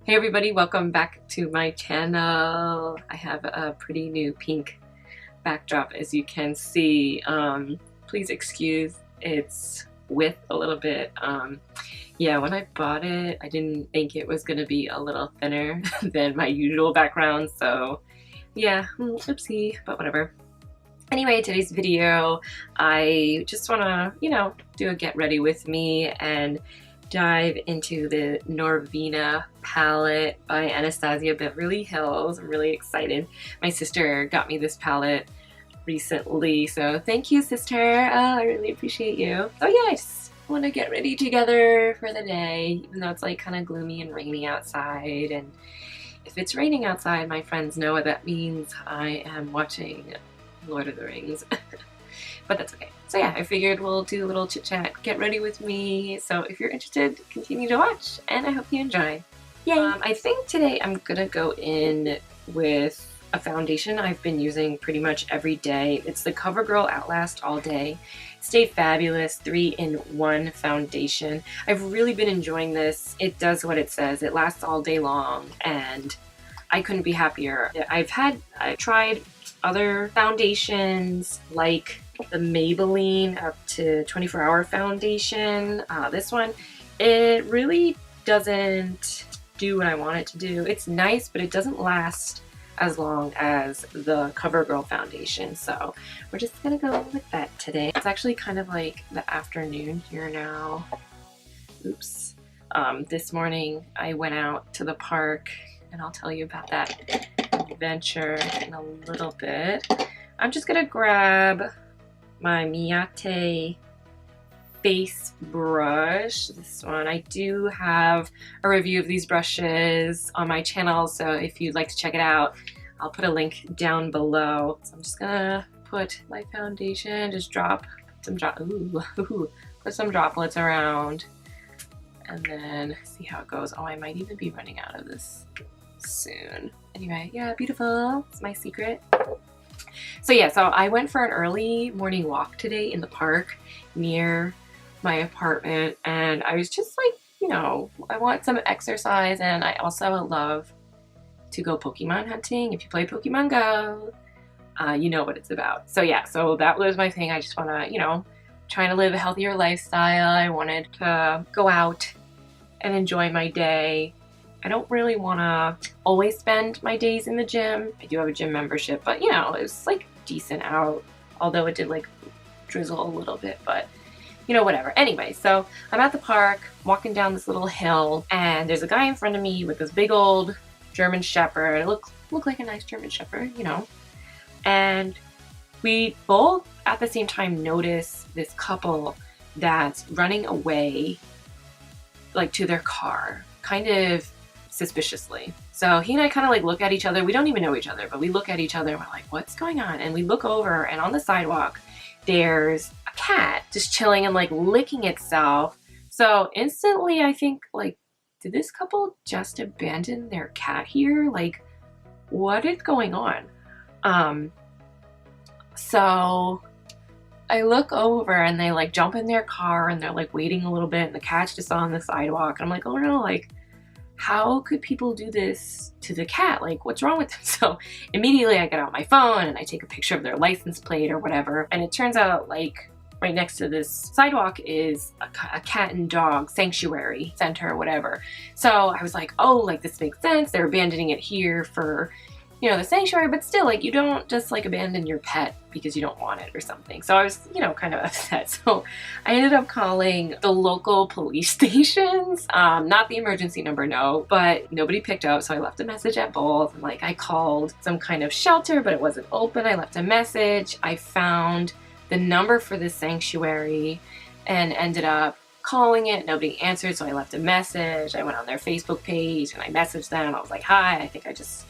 Hey everybody, welcome back to my channel. I have a pretty new pink backdrop as you can see. Please excuse it's with a little bit. Yeah, when I bought it, I didn't think it was going to be a little thinner than my usual background, so yeah, oopsie, but whatever. Anyway, today's video, I just want to, do a get ready with me and dive into the Norvina palette by Anastasia Beverly Hills. I'm really excited. My sister got me this palette recently, so thank you, sister. I really appreciate you. So yeah, I just want to get ready together for the day, even though it's like kind of gloomy and rainy outside. And if it's raining outside, my friends know what that means. I am watching Lord of the Rings. But that's okay. So yeah, I figured we'll do a little chit chat, get ready with me. So if you're interested, continue to watch and I hope you enjoy. Yay! I think today I'm gonna go in with a foundation I've been using pretty much every day. It's the CoverGirl Outlast All Day Stay Fabulous 3-in-1 foundation. I've really been enjoying this. It does what it says. It lasts all day long and I couldn't be happier. I've tried other foundations like the Maybelline up to 24-hour foundation. This one, it really doesn't do what I want it to do. It's nice, but it doesn't last as long as the CoverGirl foundation. So we're just gonna go with that today. It's actually kind of like the afternoon here now. Oops. This morning I went out to the park and I'll tell you about that adventure in a little bit. I'm just gonna grab my Miyate face brush. This one, I do have a review of these brushes on my channel, so if you'd like to check it out, I'll put a link down below. So I'm just gonna put my foundation, just put some droplets around, and then see how it goes. Oh, I might even be running out of this soon. Anyway, yeah, beautiful. It's my secret. So yeah, so I went for an early morning walk today in the park near my apartment, and I was just like, I want some exercise, and I also love to go Pokemon hunting. If you play Pokemon Go, you know what it's about. So yeah, so that was my thing. I just want to, trying to live a healthier lifestyle. I wanted to go out and enjoy my day. I don't really want to always spend my days in the gym. I do have a gym membership, but it was like decent out, although it did like drizzle a little bit, but whatever. Anyway, so I'm at the park walking down this little hill, and there's a guy in front of me with this big old German Shepherd. It looked like a nice German Shepherd, and we both at the same time notice this couple that's running away like to their car, kind of suspiciously. So he and I kind of like look at each other. We don't even know each other, but we look at each other and we're like, what's going on? And we look over, and on the sidewalk there's a cat just chilling and like licking itself. So instantly I think, like, did this couple just abandon their cat here? Like, what is going on? So I look over and they like jump in their car and they're like waiting a little bit, and the cat's just on the sidewalk. And I'm like, oh no, like, how could people do this to the cat? Like, what's wrong with them? So immediately I get out my phone and I take a picture of their license plate or whatever. And it turns out, like, right next to this sidewalk is a cat and dog sanctuary center or whatever. So I was like, oh, like, this makes sense. They're abandoning it here for, the sanctuary, but still, like, you don't just like abandon your pet because you don't want it or something. So I was, kind of upset. So I ended up calling the local police stations, not the emergency number, no, but nobody picked up. So I left a message at both. And like, I called some kind of shelter, but it wasn't open. I left a message. I found the number for the sanctuary and ended up calling it. Nobody answered. So I left a message. I went on their Facebook page and I messaged them. I was like, hi, I think I just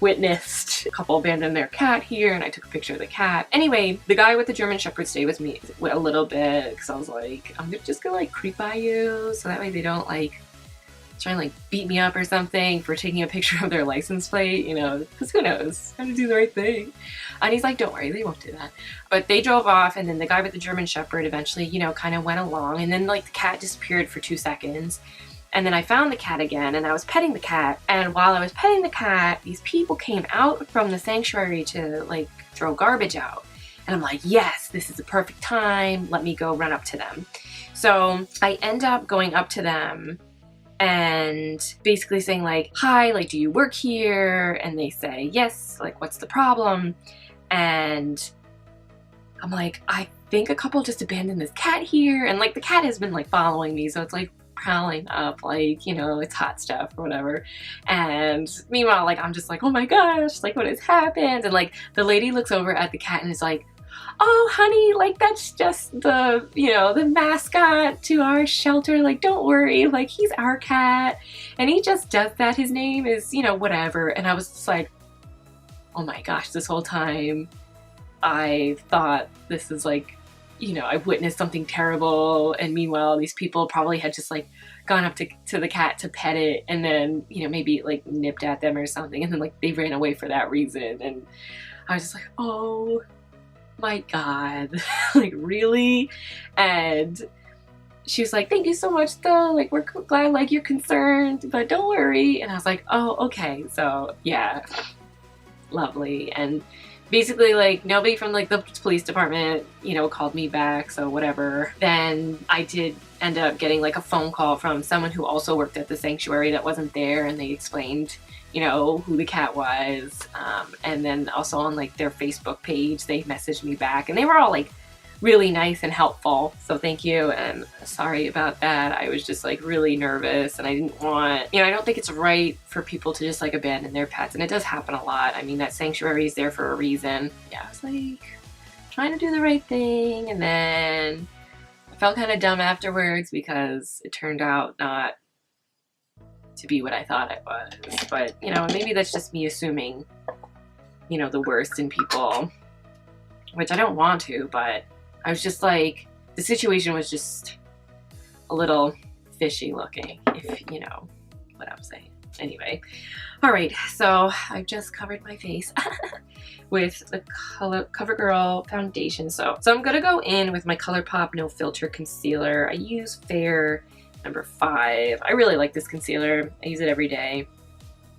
witnessed a couple abandon their cat here, and I took a picture of the cat. Anyway, the guy with the German Shepherd stayed with me a little bit because I was like, I'm just gonna like creep by you so that way they don't like try and like beat me up or something for taking a picture of their license plate, because who knows, I'm gonna do the right thing. And he's like, don't worry, they won't do that. But they drove off, and then the guy with the German Shepherd eventually, kind of went along, and then like the cat disappeared for 2 seconds. And then I found the cat again and I was petting the cat. And while I was petting the cat, these people came out from the sanctuary to like throw garbage out. And I'm like, yes, this is the perfect time. Let me go run up to them. So I end up going up to them and basically saying like, hi, like, do you work here? And they say, yes, like, what's the problem? And I'm like, I think a couple just abandoned this cat here. And like the cat has been like following me. So it's like prowling up, like, you know, it's hot stuff or whatever. And meanwhile, like, I'm just like, oh my gosh, like what has happened? And like the lady looks over at the cat and is like, oh honey, like that's just the, you know, the mascot to our shelter. Like, don't worry, like he's our cat. And he just does that. His name is, you know, whatever. And I was just like, oh my gosh, this whole time I thought this is like, you know, I've witnessed something terrible, and meanwhile these people probably had just like gone up to the cat to pet it and then, you know, maybe like nipped at them or something, and then like they ran away for that reason. And I was just like, oh my god, like really? And she was like, thank you so much though, like we're glad like you're concerned, but don't worry. And I was like, oh okay. So yeah, lovely. And basically like nobody from like the police department, you know, called me back, so whatever. Then I did end up getting like a phone call from someone who also worked at the sanctuary that wasn't there, and they explained, you know, who the cat was. And then also on like their Facebook page, they messaged me back, and they were all like really nice and helpful. So thank you, and sorry about that. I was just like really nervous, and I didn't want, you know, I don't think it's right for people to just like abandon their pets, and it does happen a lot. I mean, that sanctuary is there for a reason. Yeah, I was like trying to do the right thing, and then I felt kind of dumb afterwards because it turned out not to be what I thought it was. But, you know, maybe that's just me assuming, you know, the worst in people, which I don't want to, but I was just like, the situation was just a little fishy looking, if you know what I'm saying. Anyway, all right, so I've just covered my face with the CoverGirl foundation. So I'm gonna go in with my ColourPop No Filter Concealer. I use Fair number 5. I really like this concealer. I use it every day.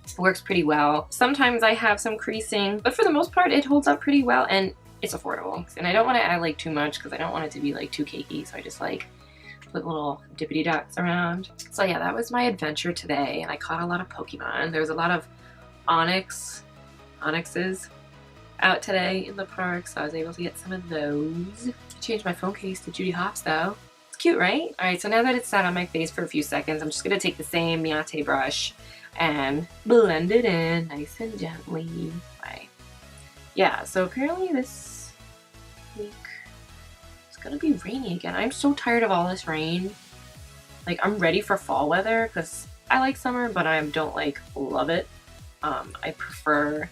It works pretty well. Sometimes I have some creasing, but for the most part, it holds up pretty well, and it's affordable. And I don't want to add like too much because I don't want it to be like too cakey, so I just like put little dippity dots around. So yeah, that was my adventure today, and I caught a lot of Pokemon. There was a lot of onyxes out today in the park, so I was able to get some of those. I changed my phone case to Judy Hopps though. It's cute, right? All right, so now that it's sat on my face for a few seconds, I'm just gonna take the same Miyate brush and blend it in nice and gently. Right. Yeah, so apparently this week it's gonna be rainy again. I'm so tired of all this rain. Like, I'm ready for fall weather because I like summer, but I don't like love it. I prefer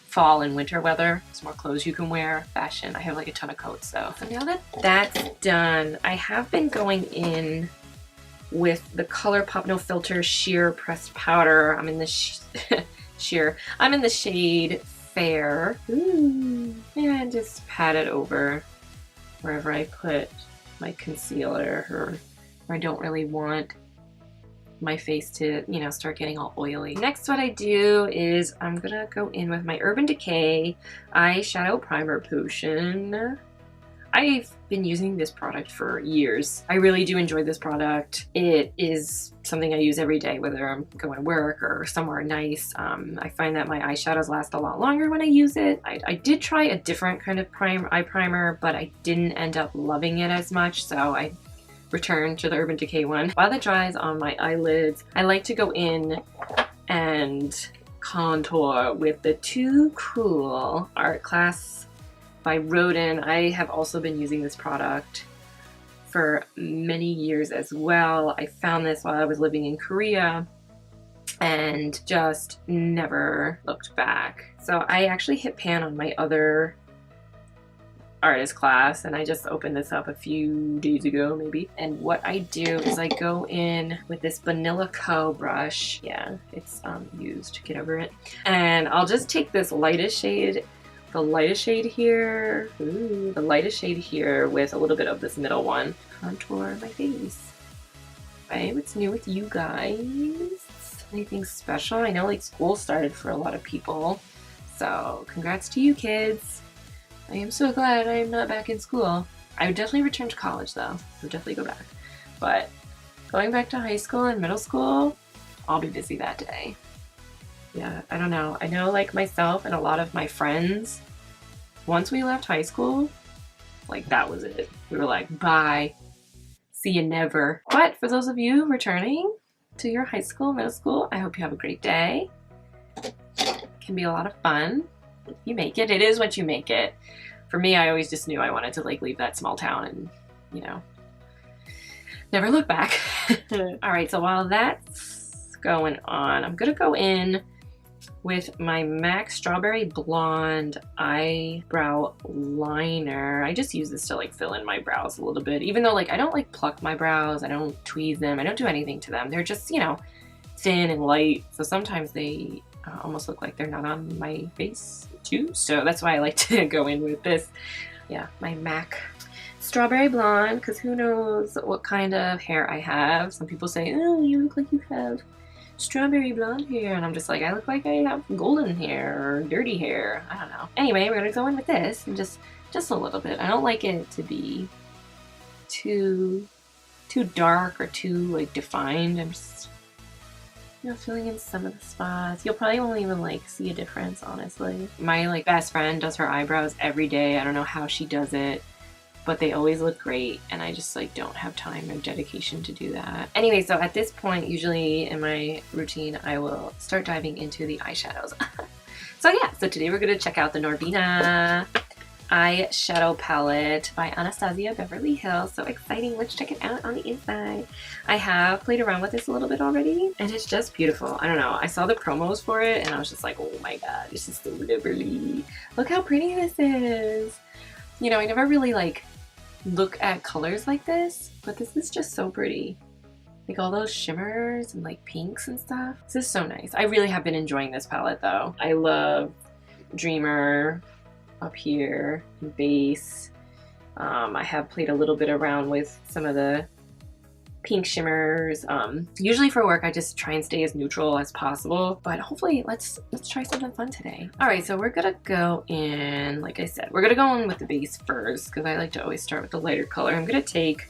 fall and winter weather. It's more clothes you can wear, fashion. I have like a ton of coats though. So now that that's done, I have been going in with the ColourPop No Filter Sheer Pressed Powder. I'm in the sheer. I'm in the shade Fair. Ooh. And just pat it over wherever I put my concealer, or where I don't really want my face to, you know, start getting all oily. Next, what I do is I'm gonna go in with my Urban Decay Eyeshadow Primer Potion. I've been using this product for years. I really do enjoy this product. It is something I use every day, whether I'm going to work or somewhere nice. I find that my eyeshadows last a lot longer when I use it. I did try a different kind of eye primer, but I didn't end up loving it as much, so I returned to the Urban Decay one. While that dries on my eyelids, I like to go in and contour with the Too Cool Art Class by Rodin. I have also been using this product for many years as well. I found this while I was living in Korea and just never looked back. So I actually hit pan on my other artist class, and I just opened this up a few days ago maybe. And what I do is I go in with this Vanilla Co brush. Yeah, it's used, get over it. And I'll just take this lightest shade, the lightest shade here, the lightest shade here with a little bit of this middle one. Contour my face. Hey, what's new with you guys? Anything special? I know like school started for a lot of people, so congrats to you kids. I am so glad I am not back in school. I would definitely return to college though. I would definitely go back. But going back to high school and middle school, I'll be busy that day. Yeah, I don't know. I know like myself and a lot of my friends, once we left high school, like that was it. We were like, bye. See you never. But for those of you returning to your high school, middle school, I hope you have a great day. It can be a lot of fun. You make it. It is what you make it. For me, I always just knew I wanted to like leave that small town and, you know, never look back. All right, so while that's going on, I'm gonna go in with my MAC Strawberry Blonde eyebrow liner. I just use this to like fill in my brows a little bit, even though like I don't like pluck my brows, I don't tweeze them, I don't do anything to them. They're just, you know, thin and light, so sometimes they almost look like they're not on my face too, so that's why I like to go in with this. Yeah, my MAC Strawberry Blonde, because who knows what kind of hair I have. Some people say, oh, you look like you have strawberry blonde hair, and I'm just like, I look like I have golden hair or dirty hair. I don't know. Anyway, we're gonna go in with this and just a little bit. I don't like it to be too dark or too like defined. I'm just, you know, filling in some of the spots. You'll probably won't even like see a difference, honestly. My like best friend does her eyebrows every day. I don't know how she does it, but they always look great, and I just like don't have time or dedication to do that. Anyway, so at this point, usually in my routine, I will start diving into the eyeshadows. So yeah, so today we're gonna check out the Norvina eyeshadow palette by Anastasia Beverly Hills. So exciting, let's check it out on the inside. I have played around with this a little bit already, and it's just beautiful. I don't know, I saw the promos for it, and I was just like, oh my god, this is so lovely. Look how pretty this is. You know, I never really like look at colors like this, but this is just so pretty. Like all those shimmers and like pinks and stuff. This is so nice. I really have been enjoying this palette though. I love Dreamer up here and Base. I have played a little bit around with some of the pink shimmers. Usually for work I just try and stay as neutral as possible, but hopefully let's try something fun today. All right, so we're gonna go in, like I said, we're gonna go in with the base first because I like to always start with the lighter color. I'm gonna take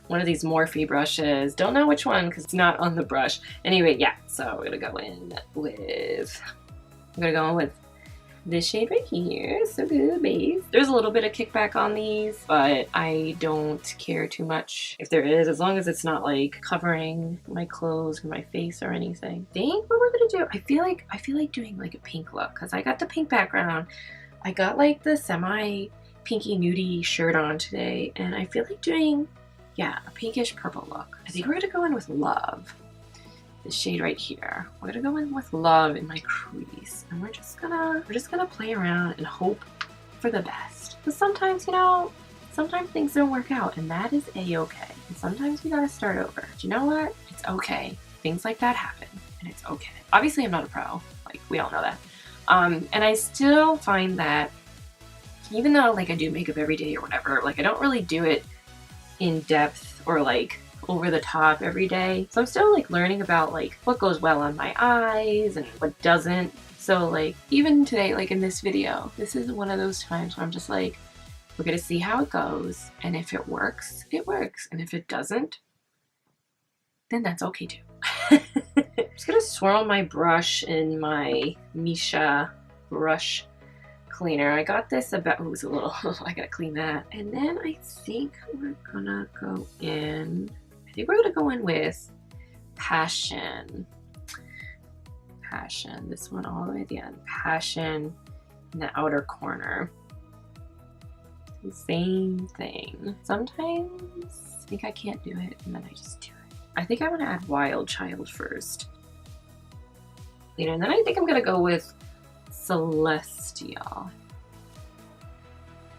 one of these Morphe brushes. Don't know which one because it's not on the brush. Anyway, yeah, so we're gonna go in with, this shade right here. So good, base. There's a little bit of kickback on these, but I don't care too much if there is, as long as it's not like covering my clothes or my face or anything. I think what we're gonna do, I feel like doing like a pink look because I got the pink background. I got like the semi pinky nudie shirt on today, and I feel like doing, yeah, a pinkish purple look. I think we're gonna go in with Love. This shade right here. We're gonna go in with Love in my crease, and we're just gonna play around and hope for the best. Because sometimes, you know, sometimes things don't work out, and that is a-okay. And sometimes we gotta start over. But you know what? It's okay. Things like that happen, and it's okay. Obviously, I'm not a pro. Like, we all know that. And I still find that even though like I do makeup every day or whatever, like I don't really do it in depth or like over the top every day. So I'm still like learning about like what goes well on my eyes and what doesn't. So like even today, like in this video, this is one of those times where I'm just like, we're gonna see how it goes, and if it works, it works, and if it doesn't, then that's okay too. I'm just gonna swirl my brush in my Misha brush cleaner. I got this about, oh, it's a little, I gotta clean that. And then I think we're gonna go in with Passion. This one all the way at the end. Passion in the outer corner. Same thing. Sometimes I think I can't do it, and then I just do it. I think I want to add Wild Child first. And then I think I'm gonna go with Celestial.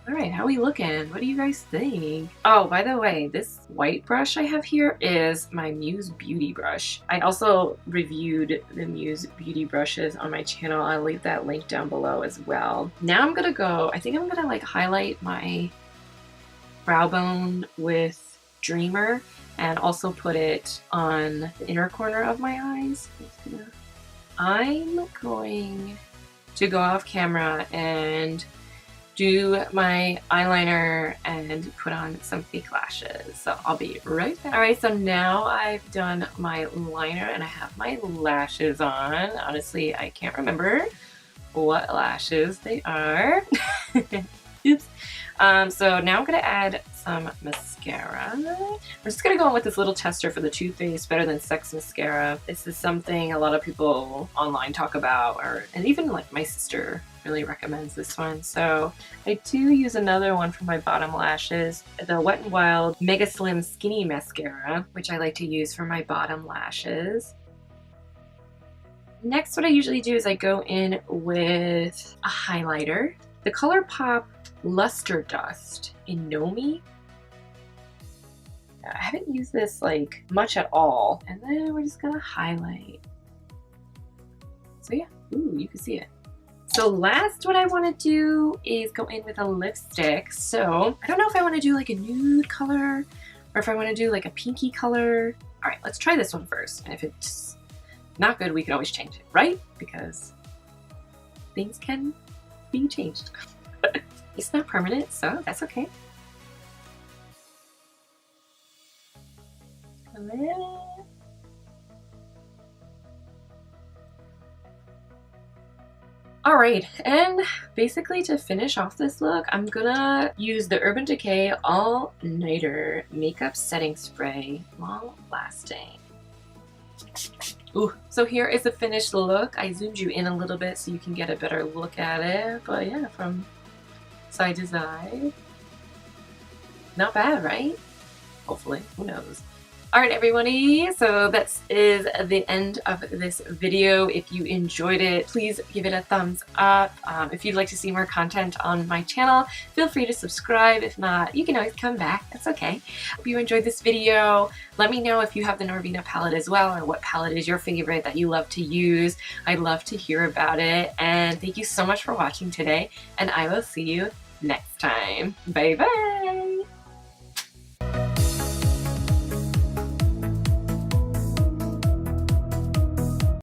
All right, how are we looking? What do you guys think? Oh, by the way, this white brush I have here is my Muse Beauty brush. I also reviewed the Muse Beauty brushes on my channel. I'll leave that link down below as well. Now I'm gonna go, I think I'm gonna like highlight my brow bone with Dreamer. and also put it on the inner corner of my eyes. I'm going to go off camera and do my eyeliner and put on some fake lashes. So I'll be right back. All right, so now I've done my liner and I have my lashes on. Honestly, I can't remember what lashes they are. Oops. So now I'm gonna add some mascara. I'm just gonna go in with this little tester for the Too Faced Better Than Sex mascara. This is something a lot of people online talk about, and even like my sister really recommends this one. So I do use another one for my bottom lashes, the Wet n Wild Mega Slim Skinny Mascara, which I like to use for my bottom lashes. Next, what I usually do is I go in with a highlighter, the ColourPop Luster Dust in Nomi. I haven't used this like much at all. And then we're just gonna highlight. So yeah, ooh, you can see it. So last, what I want to do is go in with a lipstick. So I don't know if I want to do like a nude color or if I want to do like a pinky color. All right, let's try this one first. And if it's not good, we can always change it, right? Because things can be changed. It's not permanent, so that's okay. Alright, and basically to finish off this look, I'm gonna use the Urban Decay All Nighter Makeup Setting Spray, long lasting. Ooh, so here is the finished look. I zoomed you in a little bit so you can get a better look at it, but yeah, from side to side. Not bad, right? Hopefully, who knows. Alright everybody, so that is the end of this video. If you enjoyed it, please give it a thumbs up. If you'd like to see more content on my channel, feel free to subscribe. If not, you can always come back. That's okay. Hope you enjoyed this video. Let me know if you have the Norvina palette as well, or what palette is your favorite that you love to use. I'd love to hear about it. And thank you so much for watching today, and I will see you next time. Bye bye!